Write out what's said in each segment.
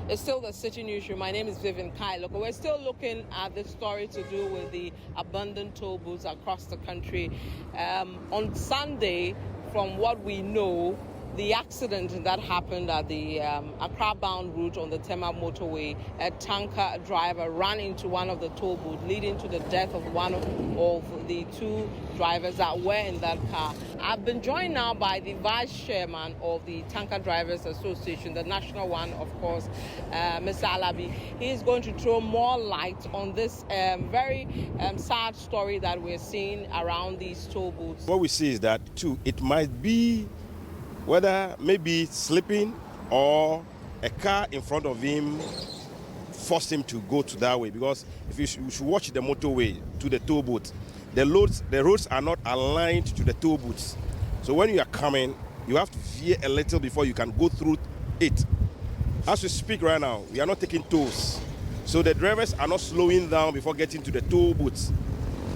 It's still the Citi Newsroom. My name is Vivian Kai. Look, we're still looking at this story to do with the abandoned toll booths across the country. On Sunday, from what we know, the accident that happened at the Accra-bound route on the Tema motorway, a tanker driver ran into one of the toll booths, leading to the death of one of the two drivers that were in that car. I've been joined now by the vice chairman of the Tanker Drivers Association, the national one, of course, Mr. Alabi. He's going to throw more light on this very sad story that we're seeing around these toll booths. What we see is that, too, it might be whether maybe slipping or a car in front of him forced him to go to that way. Because if you should watch the motorway to the toll booth, the roads are not aligned to the toll booths. So when you are coming, you have to veer a little before you can go through it. As we speak right now, we are not taking tolls. So the drivers are not slowing down before getting to the toll booths.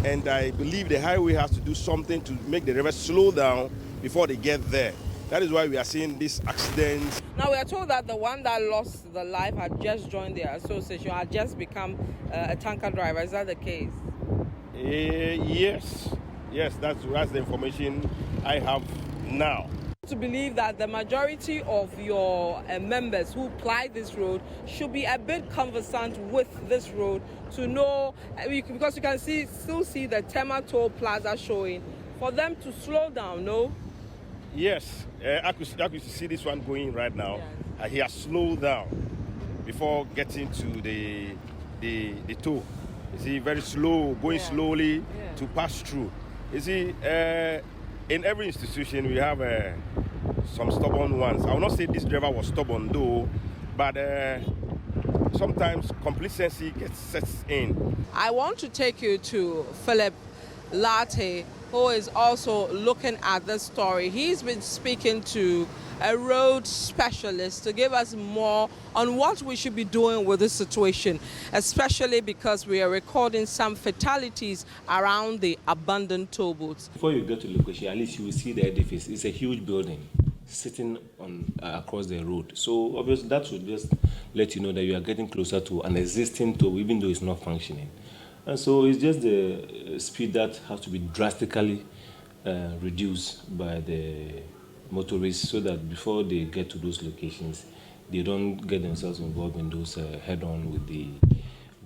And I believe the highway has to do something to make the drivers slow down before they get there. That is why we are seeing these accidents. Now, we are told that the one that lost the life had just joined the association, had just become a tanker driver. Is that the case? Yes, that's the information I have now. To believe that the majority of your members who ply this road should be a bit conversant with this road to know, because you can still see the Tema Toll Plaza showing, for them to slow down, no? Yes, I could see this one going right now. Yes. He has slowed down before getting to the toll. You see, very slow, going slowly to pass through. You see, in every institution we have some stubborn ones. I will not say this driver was stubborn though, but sometimes complacency sets in. I want to take you to Philip Latte, who is also looking at this story. He's been speaking to a road specialist to give us more on what we should be doing with this situation, especially because we are recording some fatalities around the abandoned toll booths. Before you get to the location, at least you will see the edifice. It's a huge building sitting on across the road. So obviously that should just let you know that you are getting closer to an existing toll, even though it's not functioning. And so it's just the speed that has to be drastically reduced by the motorists so that before they get to those locations, they don't get themselves involved in those head-on with the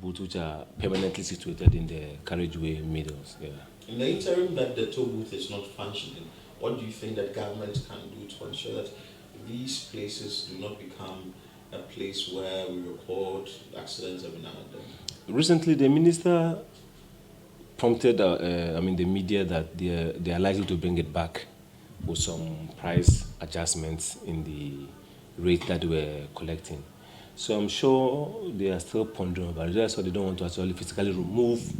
booths which are permanently situated in the carriageway middles. Yeah. In the interim that the toll booth is not functioning, what do you think that government can do to ensure that these places do not become a place where we record accidents every now and then? Recently, the minister prompted the media that they are likely to bring it back with some price adjustments in the rate that we're collecting. So I'm sure they are still pondering about it. That's why they don't want to actually physically remove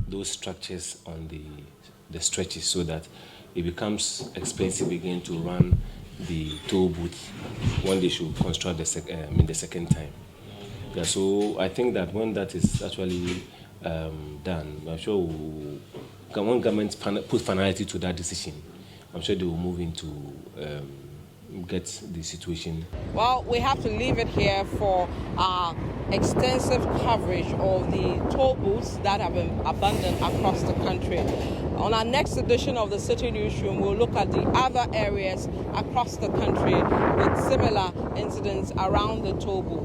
those structures on the stretches so that it becomes expensive again to run the toll booth when they should construct the second time. Yeah, so I think that when that is actually done, I'm sure when government put finality to that decision, I'm sure they will move into get the situation. Well, we have to leave it here for extensive coverage of the toll booths that have been abandoned across the country. On our next edition of the Citi Newsroom, we'll look at the other areas across the country with similar incidents around the toll booth.